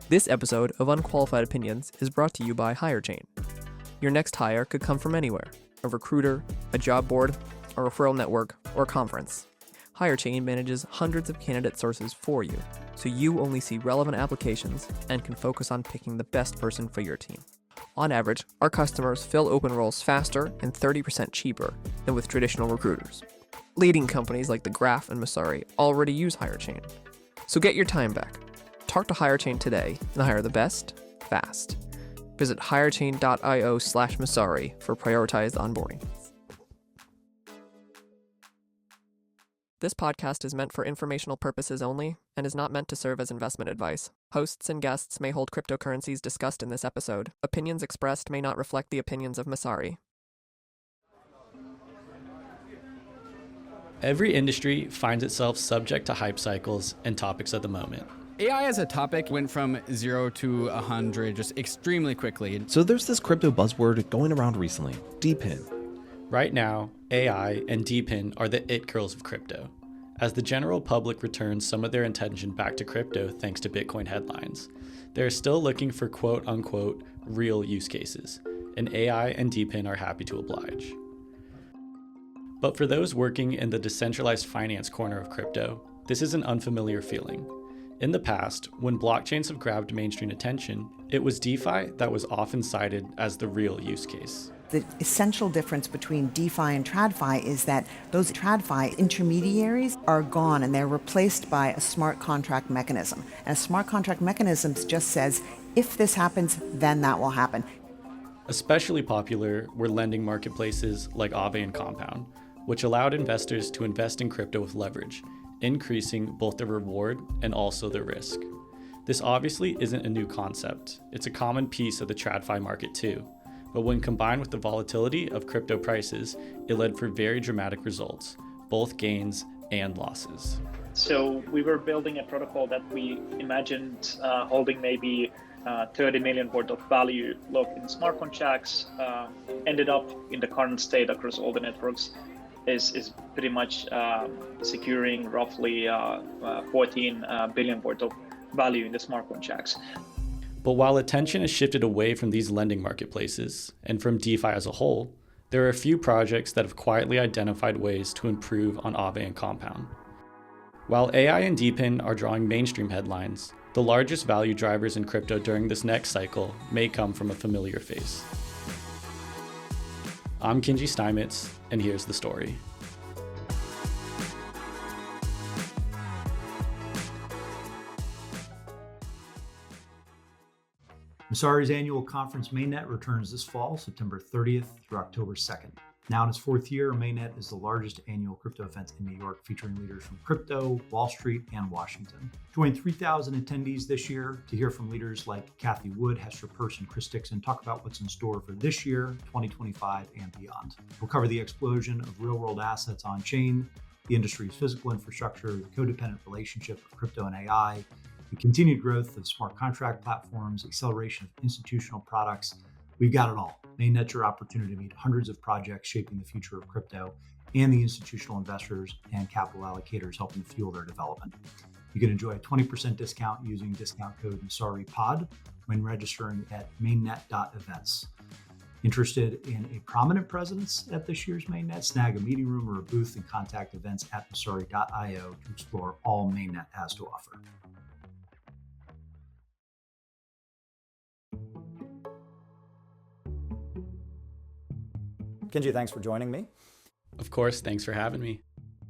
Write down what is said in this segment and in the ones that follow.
This episode of Unqualified Opinions is brought to you by Hirechain. Your next hire could come from anywhere: a recruiter, a job board, a referral network, or a conference. Hirechain manages hundreds of candidate sources for you, so you only see relevant applications and can focus on picking the best person for your team. On average, our customers fill open roles faster and 30% cheaper than with traditional recruiters. Leading companies like The Graph and Messari already use Hirechain. So get your time back. Talk to Hirechain today and hire the best, fast. Visit hirechain.io/Messari for prioritized onboarding. This podcast is meant for informational purposes only and is not meant to serve as investment advice. Hosts and guests may hold cryptocurrencies discussed in this episode. Opinions expressed may not reflect the opinions of Messari. Every industry finds itself subject to hype cycles and topics of the moment. AI as a topic went from 0 to 100 just extremely quickly. So there's this crypto buzzword going around recently, DePIN. Right now, AI and DePIN are the it girls of crypto. As the general public returns some of their attention back to crypto thanks to Bitcoin headlines, they're still looking for quote-unquote real use cases, and AI and DePIN are happy to oblige. But for those working in the decentralized finance corner of crypto, this is an unfamiliar feeling. In the past, when blockchains have grabbed mainstream attention, it was DeFi that was often cited as the real use case. The essential difference between DeFi and TradFi is that those TradFi intermediaries are gone and they're replaced by a smart contract mechanism. And a smart contract mechanism just says, if this happens, then that will happen. Especially popular were lending marketplaces like Aave and Compound, which allowed investors to invest in crypto with leverage, increasing both the reward and also the risk. This obviously isn't a new concept. It's a common piece of the TradFi market too. But when combined with the volatility of crypto prices, it led for very dramatic results, both gains and losses. So we were building a protocol that we imagined holding maybe 30 million worth of value locked in smart contracts, ended up in the current state across all the networks is pretty much securing roughly 14 billion worth of value in the smart contracts. But while attention has shifted away from these lending marketplaces and from DeFi as a whole, there are a few projects that have quietly identified ways to improve on Aave and Compound. While AI and DePIN are drawing mainstream headlines, the largest value drivers in crypto during this next cycle may come from a familiar face. I'm Kinji Steimetz, and here's the story. Messari's annual conference Mainnet returns this fall, September 30th through October 2nd. Now in its fourth year, Mainnet is the largest annual crypto event in New York, featuring leaders from crypto, Wall Street, and Washington. Join 3,000 attendees this year to hear from leaders like Cathie Wood, Hester Peirce, and Chris Dixon talk about what's in store for this year, 2025, and beyond. We'll cover the explosion of real-world assets on-chain, the industry's physical infrastructure, the codependent relationship of crypto and AI, the continued growth of smart contract platforms, acceleration of institutional products. We've got it all. Mainnet's your opportunity to meet hundreds of projects shaping the future of crypto and the institutional investors and capital allocators helping to fuel their development. You can enjoy a 20% discount using discount code MessariPod when registering at mainnet.events. Interested in a prominent presence at this year's Mainnet? Snag a meeting room or a booth and contact events at Messari.io to explore all Mainnet has to offer. Kinji, thanks for joining me. Of course, thanks for having me.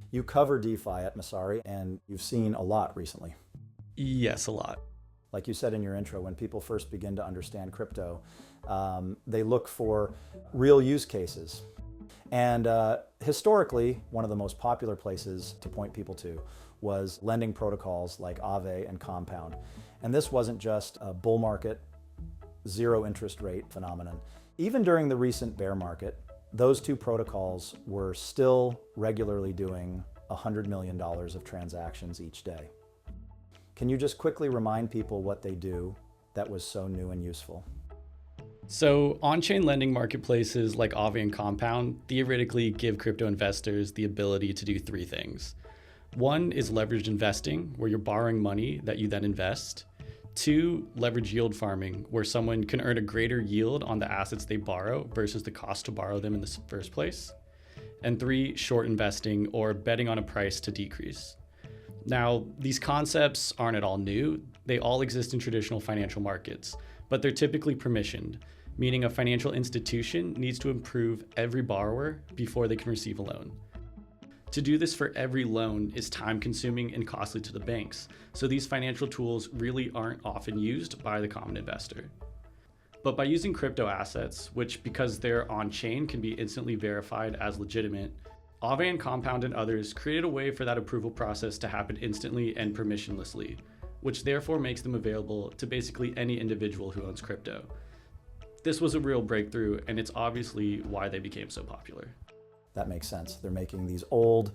You cover DeFi at Messari, and you've seen a lot recently. Yes, a lot. Like you said in your intro, when people first begin to understand crypto, they look for real use cases. And historically, one of the most popular places to point people to was lending protocols like Aave and Compound. And this wasn't just a bull market, zero interest rate phenomenon. Even during the recent bear market, those two protocols were still regularly doing $100 million of transactions each day. Can you just quickly remind people what they do that was so new and useful? So on-chain lending marketplaces like Aave and Compound theoretically give crypto investors the ability to do three things. One is leveraged investing, where you're borrowing money that you then invest. 2, leverage yield farming, where someone can earn a greater yield on the assets they borrow versus the cost to borrow them in the first place. And 3, short investing, or betting on a price to decrease. Now, these concepts aren't at all new. They all exist in traditional financial markets, but they're typically permissioned, meaning a financial institution needs to approve every borrower before they can receive a loan. To do this for every loan is time-consuming and costly to the banks, so these financial tools really aren't often used by the common investor. But by using crypto assets, which because they're on-chain can be instantly verified as legitimate, Aave and Compound and others created a way for that approval process to happen instantly and permissionlessly, which therefore makes them available to basically any individual who owns crypto. This was a real breakthrough, and it's obviously why they became so popular. That makes sense. They're making these old,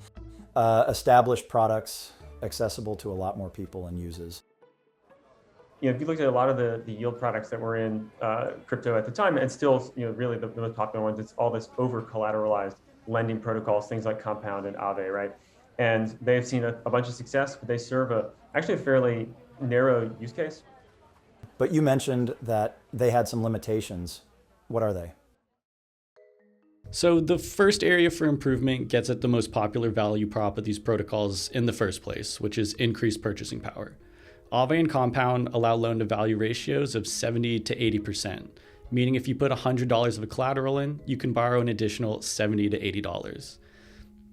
established products accessible to a lot more people and uses. If you look at a lot of the yield products that were in crypto at the time, and still, really the most popular ones, it's all this over-collateralized lending protocols, things like Compound and Aave, right? And they've seen a bunch of success, but they serve actually a fairly narrow use case. But you mentioned that they had some limitations. What are they? So the first area for improvement gets at the most popular value prop of these protocols in the first place, which is increased purchasing power. Aave and Compound allow loan-to-value ratios of 70 to 80%, meaning if you put $100 of a collateral in, you can borrow an additional $70 to $80.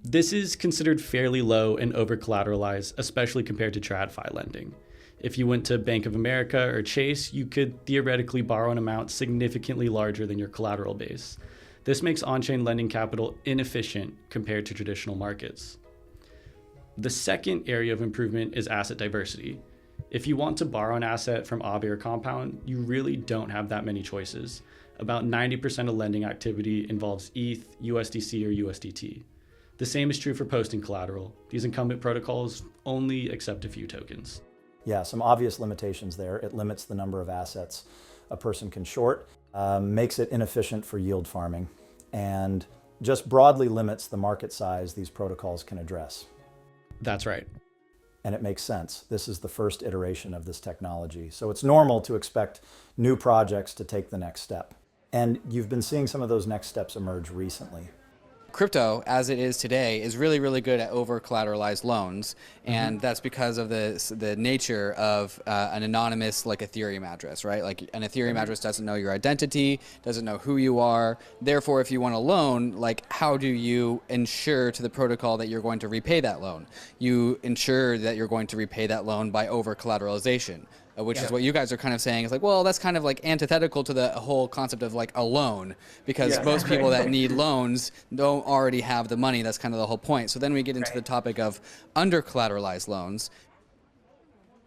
This is considered fairly low and over-collateralized, especially compared to TradFi lending. If you went to Bank of America or Chase, you could theoretically borrow an amount significantly larger than your collateral base. This makes on-chain lending capital inefficient compared to traditional markets. The second area of improvement is asset diversity. If you want to borrow an asset from Aave or Compound, you really don't have that many choices. About 90% of lending activity involves ETH, USDC, or USDT. The same is true for posting collateral. These incumbent protocols only accept a few tokens. Yeah, some obvious limitations there. It limits the number of assets a person can short, makes it inefficient for yield farming, and just broadly limits the market size these protocols can address. That's right. And it makes sense. This is the first iteration of this technology. So it's normal to expect new projects to take the next step. And you've been seeing some of those next steps emerge recently. Crypto, as it is today, is really, really good at over-collateralized loans, and that's because of the nature of an anonymous, like, Ethereum address, right? Like, an Ethereum address doesn't know your identity, doesn't know who you are. Therefore, if you want a loan, like, how do you ensure to the protocol that you're going to repay that loan? You ensure that you're going to repay that loan by over-collateralization. Which is what you guys are kind of saying is like, well, that's kind of like antithetical to the whole concept of like a loan, because most people that need loans don't already have the money. That's kind of the whole point. So then we get into the topic of under-collateralized loans.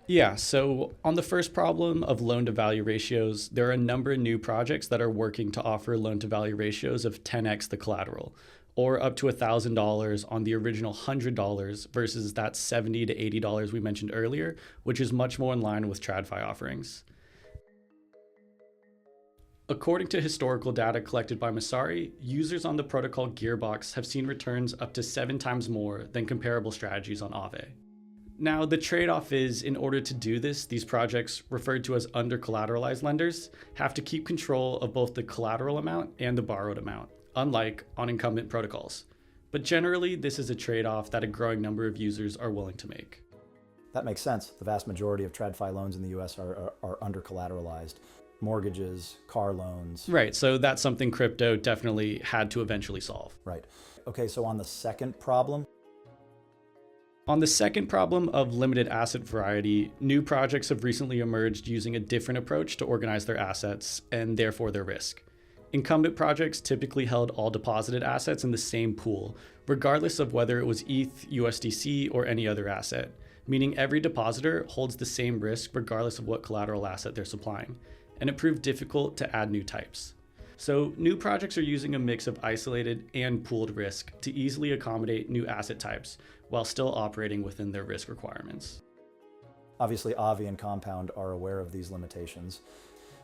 Yeah, so on the first problem of loan-to-value ratios, there are a number of new projects that are working to offer loan-to-value ratios of 10x the collateral, or up to $1,000 on the original $100 versus that $70 to $80 we mentioned earlier, which is much more in line with TradFi offerings. According to historical data collected by Messari, users on the protocol Gearbox have seen returns up to 7 times more than comparable strategies on Aave. Now, the trade-off is, in order to do this, these projects, referred to as under-collateralized lenders, have to keep control of both the collateral amount and the borrowed amount, unlike on incumbent protocols. But generally, this is a trade-off that a growing number of users are willing to make. That makes sense. The vast majority of TradFi loans in the US are under-collateralized. Mortgages, car loans. Right, so that's something crypto definitely had to eventually solve. Right. Okay, so on the second problem? On the second problem of limited asset variety, new projects have recently emerged using a different approach to organize their assets and therefore their risk. Incumbent projects typically held all deposited assets in the same pool, regardless of whether it was ETH, USDC, or any other asset, meaning every depositor holds the same risk regardless of what collateral asset they're supplying, and it proved difficult to add new types. So new projects are using a mix of isolated and pooled risk to easily accommodate new asset types while still operating within their risk requirements. Obviously, Aave and Compound are aware of these limitations.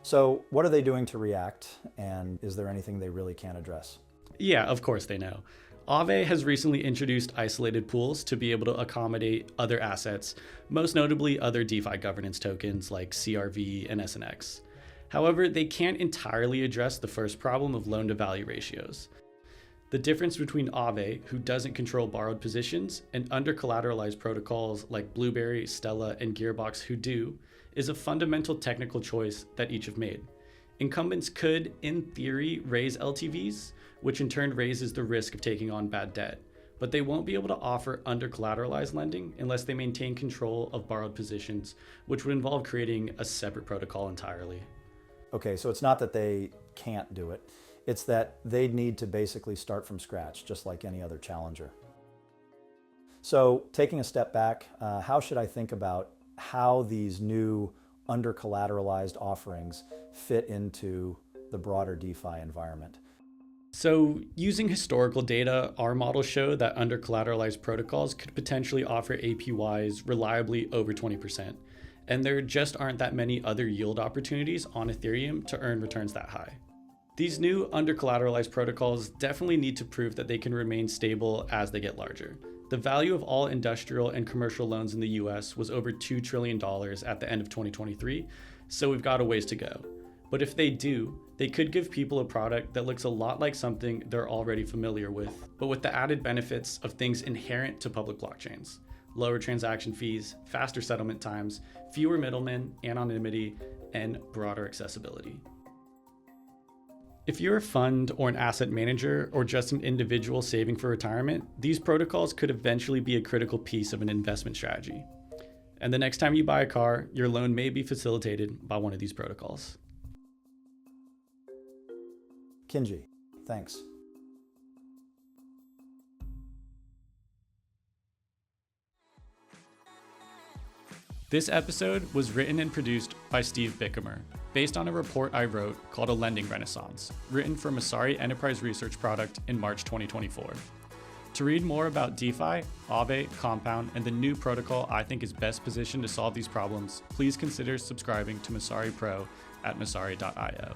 So what are they doing to react, and is there anything they really can't address? Yeah, of course they know. Aave has recently introduced isolated pools to be able to accommodate other assets, most notably other DeFi governance tokens like CRV and SNX. However, they can't entirely address the first problem of loan-to-value ratios. The difference between Aave, who doesn't control borrowed positions, and under-collateralized protocols like Blueberry, Stella, and Gearbox who do, is a fundamental technical choice that each have made. Incumbents could, in theory, raise LTVs, which in turn raises the risk of taking on bad debt, but they won't be able to offer under-collateralized lending unless they maintain control of borrowed positions, which would involve creating a separate protocol entirely. Okay, so it's not that they can't do it, it's that they need to basically start from scratch, just like any other challenger. So taking a step back, how should I think about how these new under-collateralized offerings fit into the broader DeFi environment? So using historical data, our models show that under-collateralized protocols could potentially offer APYs reliably over 20%. And there just aren't that many other yield opportunities on Ethereum to earn returns that high. These new under-collateralized protocols definitely need to prove that they can remain stable as they get larger. The value of all industrial and commercial loans in the US was over $2 trillion at the end of 2023, so we've got a ways to go. But if they do, they could give people a product that looks a lot like something they're already familiar with, but with the added benefits of things inherent to public blockchains. Lower transaction fees, faster settlement times, fewer middlemen, anonymity, and broader accessibility. If you're a fund or an asset manager or just an individual saving for retirement, these protocols could eventually be a critical piece of an investment strategy. And the next time you buy a car, your loan may be facilitated by one of these protocols. Kinji, thanks. This episode was written and produced by Steve Bichimer, based on a report I wrote called A Lending Renaissance, written for Messari Enterprise Research Product in March 2024. To read more about DeFi, Aave, Compound, and the new protocol I think is best positioned to solve these problems, please consider subscribing to Messari Pro at messari.io.